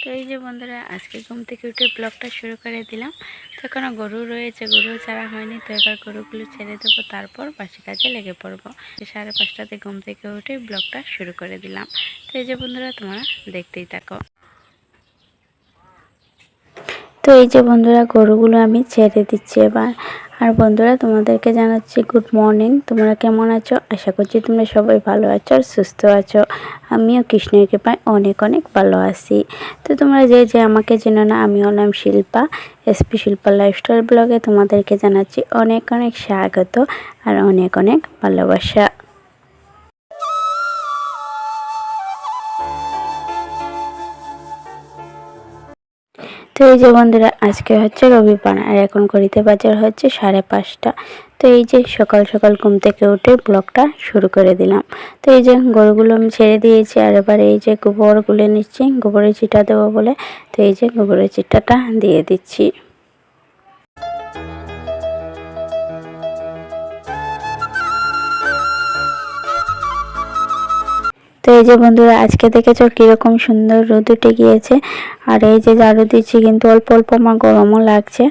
তো এই যে বন্ধুরা, আজকে ঘুম থেকে উঠে ব্লগটা শুরু করে দিলাম। তো এখনও গরু রয়েছে, গরু ছাড়া হয়নি, তো এবার গরুগুলো ছেড়ে দেবো, তারপর বাসি কাজে লেগে পড়বো। 5:30টাতে ঘুম থেকে উঠে ব্লগটা শুরু করে দিলাম। তো এই যে বন্ধুরা, তোমরা দেখতেই থাকো। তো এই যে বন্ধুরা, গরুগুলো আমি ছেড়ে দিচ্ছি এবার। আর বন্ধুরা, তোমাদেরকে জানাচ্ছি গুড মর্নিং। তোমরা কেমন আছো? আশা করছি তোমরা সবাই ভালো আছো আর সুস্থ আছো। আমিও কৃষ্ণের কৃপায় অনেক অনেক ভালো আছি। তো তোমরা যে আমাকে চেনো না, আমি হলাম শিল্পা, এসপি শিল্পা লাইফস্টাইল ব্লগে তোমাদেরকে জানাচ্ছি অনেক অনেক স্বাগত আর অনেক অনেক ভালোবাসা। তো এই যে বন্ধুরা, আজকে হচ্ছে রবিবার আর এখন ঘড়িতে বাজার হচ্ছে 5:30। তো এই যে সকাল সকাল ঘুম থেকে উঠে ব্লগটা শুরু করে দিলাম। তো এই যে গরুগুলো আমি ছেড়ে দিয়েছি আর এবার এই যে গোবর গুলে নিচ্ছি, গোবরের চিটা দেবো বলে। তো এই যে গোবরের চিটাটা দিয়ে দিচ্ছি। তো এই যে বন্ধুরা, আজকে দেখেছো কিরকম সুন্দর রোদ উঠে গিয়েছে। আর এই যে ঝাড়ু দিচ্ছি, কিন্তু অল্প অল্প আমার গরমও লাগছে।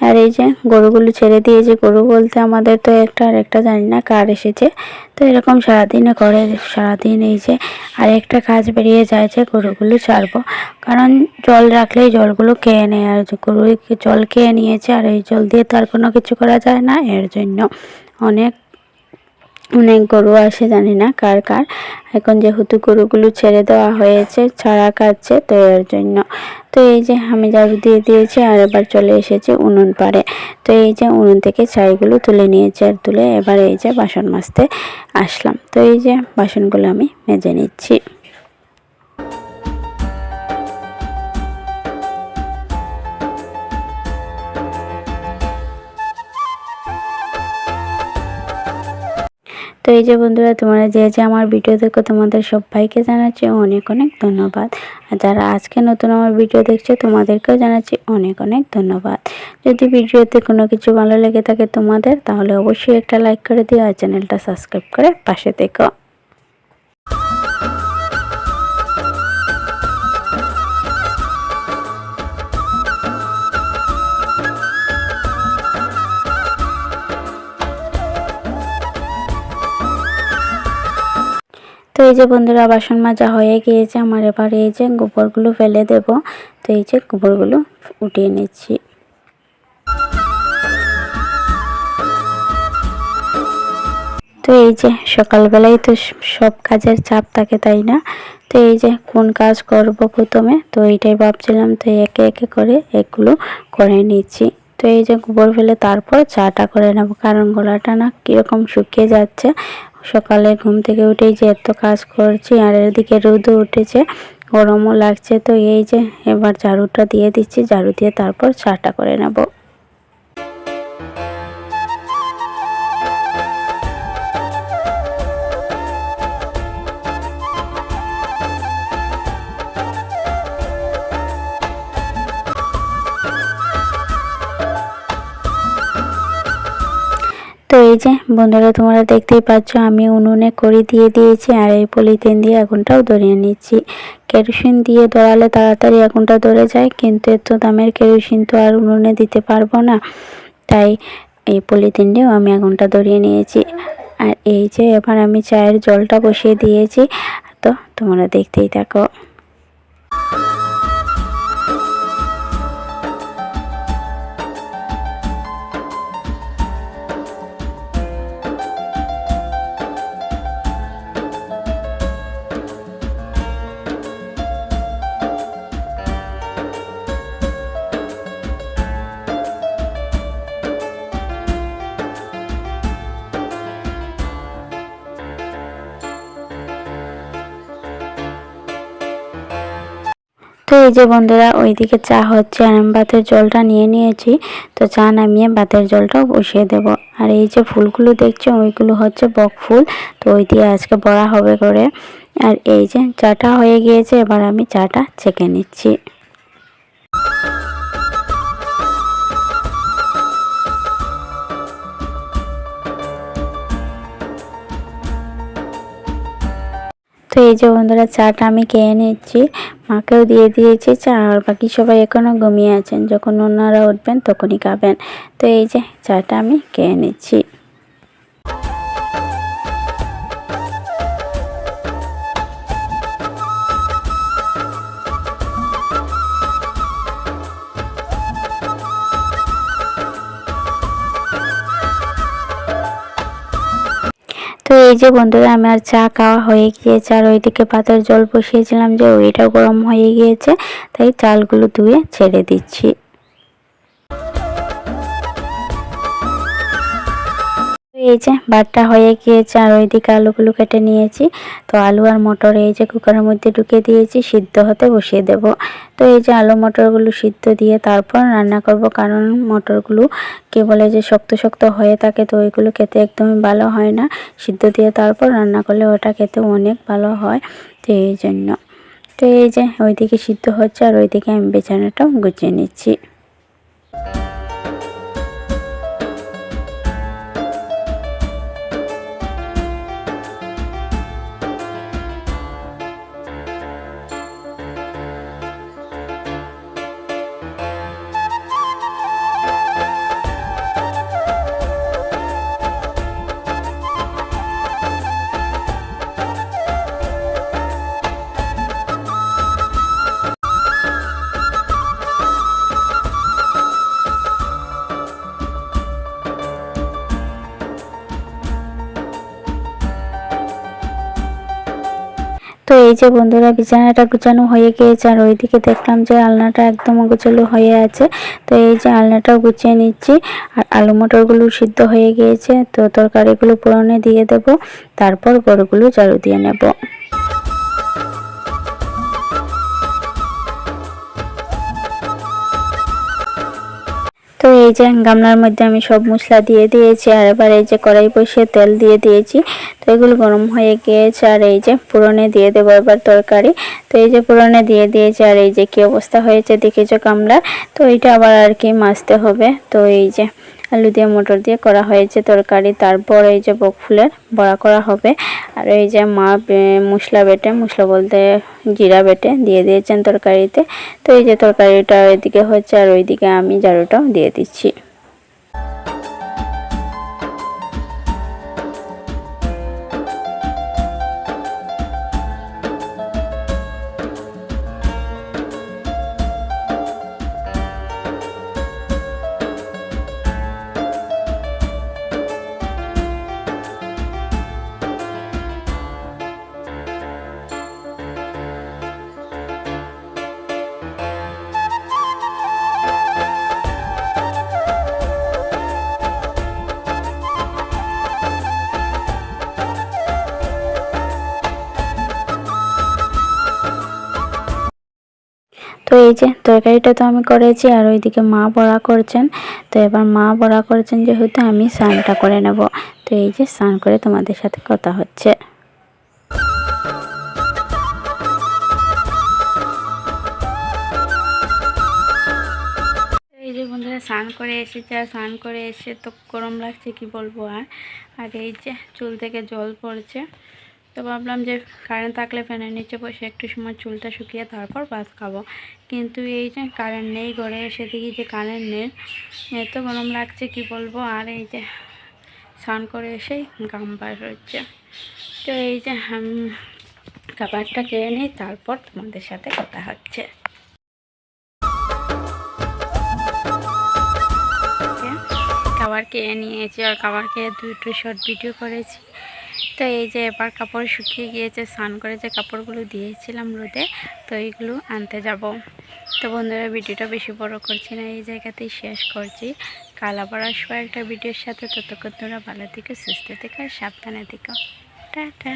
আর এই যে গরুগুলো ছেড়ে দিয়েছি, গরু বলতে আমাদের তো একটা আর একটা জানি না কার এসেছে। তো এরকম সারাদিনে করে, সারাদিন এই যে আরেকটা কাজ বেরিয়ে যায় যে গরুগুলো ছাড়বো। কারণ জল রাখলেই জলগুলো খেয়ে নেয়, আর গরু জল খেয়ে নিয়েছে, আর এই জল দিয়ে তো আর কোনো কিছু করা যায় না। এর জন্য অনেক অনেক গরু আসে, জানি না কার কার। এখন যেহেতু গরুগুলো ছেড়ে দেওয়া হয়েছে, ছাড়া কাটছে, তো এর জন্য। তো এই যে আমি ঝাড়ু দিয়ে দিয়েছি আর এবার চলে এসেছি উনুন পাড়ে। তো এই যে উনুন থেকে ছাইগুলো তুলে নিয়েছি, আর তুলে এবার এই যে বাসন মাজতে আসলাম। তো এই যে বাসনগুলো আমি মেজে নিচ্ছি। তো এই যে বন্ধুরা, তোমরা যে আমার ভিডিও দেখো, তোমাদের সবাইকে জানাচ্ছি অনেক অনেক ধন্যবাদ। আর যারা আজকে নতুন আমার ভিডিও দেখছে, তোমাদেরকেও জানাচ্ছি অনেক অনেক ধন্যবাদ। যদি ভিডিওতে কোনো কিছু ভালো লেগে থাকে তোমাদের, তাহলে অবশ্যই একটা লাইক করে দিও আর চ্যানেলটা সাবস্ক্রাইব করে পাশে থেকো। তো এই যে বন্ধুরা, বাসন মাজা হয়ে গিয়েছে আমার, এবার এই যে গোবরগুলো ফেলে দেব। তো এই যে গোবরগুলো উঠিয়ে নিচ্ছি। তো এই যে সকালবেলায় তো সব কাজের চাপ থাকে, তাই না? তো এই যে কোন কাজ করব প্রথমে, তো এইটাই ভাবছিলাম। তো একে একে করে এগুলো করে নিচ্ছি। তো এই যে গোবর ফেলে তারপর চাটা করে নেব, কারণ গলাটা না কীরকম শুকিয়ে যাচ্ছে। সকালে ঘুম থেকে উঠেই যে এত কাজ করছি, আর এদিকে রোদও উঠেছে, গরমও লাগছে। তো এই যে এবার ঝাড়ুটা দিয়ে দিচ্ছি, ঝাড়ু দিয়ে তারপর চাটা করে নেব। তো এই যে বন্ধুরা, তোমরা দেখতেই পাচ্ছ আমি উনুনে কড়ি দিয়ে দিয়েছি, আর এই পলিথিন দিয়ে আগুনটাও ধরিয়ে নিচ্ছি। কেরোসিন দিয়ে ধরালে তাড়াতাড়ি আগুনটা ধরে যায়, কিন্তু এত দামের কেরোসিন তো আর উনুনে দিতে পারবো না, তাই এই পলিথিন দিয়েও আমি আগুনটা ধরিয়ে নিয়েছি। আর এই যে এবার আমি চায়ের জলটা বসিয়ে দিয়েছি, তো তোমরা দেখতেই থাকো। তো এই যে বন্ধুরা, ওইদিকে চা হচ্ছে আর আমি ভাতের জলটা নিয়ে নিয়েছি। তো চা নামিয়ে ভাতের জলটাও বসিয়ে দেব। আর এই যে ফুলগুলো দেখছো, ওইগুলো হচ্ছে বক ফুল, তো ওই দিয়ে আজকে বড়া হবে করে। আর এই যে চাটা হয়ে গিয়েছে, এবার আমি চাটা ছেঁকে নিচ্ছি। তো এই যে বন্ধুরা চাটা আমি খেয়ে নিচ্ছি, মাকেও দিয়ে দিয়েছি চা, আর বাকি সবাই এখনও ঘুমিয়ে আছেন, যখন ওনারা উঠবেন তখনই খাবেন। তো এই যে চাটা আমি খেয়ে নিচ্ছি। তো এই যে বন্ধুরা আমার চা খাওয়া হয়ে গিয়েছে, আর ওইদিকে ভাতের জল বসিয়েছিলাম যে ওইটাও গরম হয়ে গিয়েছে, তাই চালগুলো ধুয়ে ছেড়ে দিচ্ছি। এই যে ভাতটা হয়ে গিয়েছে, আর ওইদিকে আলুগুলো কেটে নিয়েছি। তো আলু আর মটর এই যে কুকারের মধ্যে ঢুকে দিয়েছি, সিদ্ধ হতে বসিয়ে দেব। তো এই যে আলু মটরগুলো সিদ্ধ দিয়ে তারপর রান্না করব, কারণ মটরগুলো কে বলে যে শক্ত শক্ত হয়ে থাকে, তো ওইগুলো খেতে একদমই ভালো হয় না। সিদ্ধ দিয়ে তারপর রান্না করলে ওটা খেতে অনেক ভালো হয়, তো এই জন্য। তো এই যে ওইদিকে সিদ্ধ হচ্ছে, আর ওইদিকে আমি বিছানাটাও গুছিয়ে নিচ্ছি। তো এই যে বন্ধুরা বিছানাটা গুছানো হয়ে গিয়েছে, আর ওইদিকে দেখলাম যে আলনাটা একদম অগোছালো হয়ে আছে। তো এই যে আলনাটাও গুছিয়ে নিচ্ছি, আর আলু মটরগুলো সিদ্ধ হয়ে গিয়েছে, তো তরকারিগুলো পোড়নে দিয়ে দেব, তারপর গরুগুলো ঝাড়ু দিয়ে নেব। তো এই যে গামলার মধ্যে আমি সব মশলা দিয়ে দিয়েছি, আর এবার এই যে কড়াই বসিয়ে তেল দিয়ে দিয়েছি। তো এগুলো গরম হয়ে গিয়েছে, আর এই যে ফোড়নে দিয়ে দেবো এবার তরকারি। তো এই যে ফোড়নে দিয়ে দিয়েছি, আর এই যে কি অবস্থা হয়েছে দেখেছো গামলা। তো এইটা আবার আর কি মাজতে হবে। তো এই যে আলু দিয়ে মটর দিয়ে করা হয়েছে তরকারি, তারপর এই যে বকফুলের বড়া করা হবে। আর এই যে মা মশলা বেটে, মশলা বলতে জিরা বেটে দিয়ে দিয়েছেন তরকারিতে। তো এই যে তরকারিটা এদিকে হচ্ছে, আর ওইদিকে আমি ঝাড়ুটাও দিয়ে দিচ্ছি। তো এই যে তরকারিটা তো আমি করেছি, আর ওইদিকে মা বড়া করছেন। তো এবার মা বড়া করছেন যেহেতু আমি স্নানটা করে নেব। তো এই যে স্নান করে তোমাদের সাথে কথা হচ্ছে। এই যে বন্ধুরা স্নান করে এসেছে, আর স্নান করে এসে তো গরম লাগছে কি বলবো। আর এই যে চুল থেকে জল পড়ছে। তো ভাবলাম যে কারেন্ট থাকলে ফ্যানের নিচে বসে একটু সময় চুলটা শুকিয়ে তারপর ভাত খাবো, কিন্তু এই যে কারেন্ট নেই, ঘরে এসে দেখি যে কারেন্ট নেই। এত গরম লাগছে কি বলবো। আর এই যে স্নান করে এসেই ঘাম বার হচ্ছে। তো এই যে আমি খাবারটা খেয়ে নিই, তারপর তোমাদের সাথে কথা হচ্ছে। খাবার খেয়ে নিয়েছি, আর খাবার খেয়ে দুটো শর্ট ভিডিও করেছি। তো এই যে এবার কাপড় শুকিয়ে গিয়েছে, স্নান করে যে কাপড়গুলো দিয়েছিলাম রোদে, তো এইগুলো আনতে যাব। তো বন্ধুরা ভিডিওটা বেশি বড় করছি না, এই জায়গাতেই শেষ করছি। কাল আবার আসবো একটা ভিডিওর সাথে। ততক্ষণ তোমরা ভালো থেকো, সুস্থ থেকো, সাবধানে থেকো। টাটা।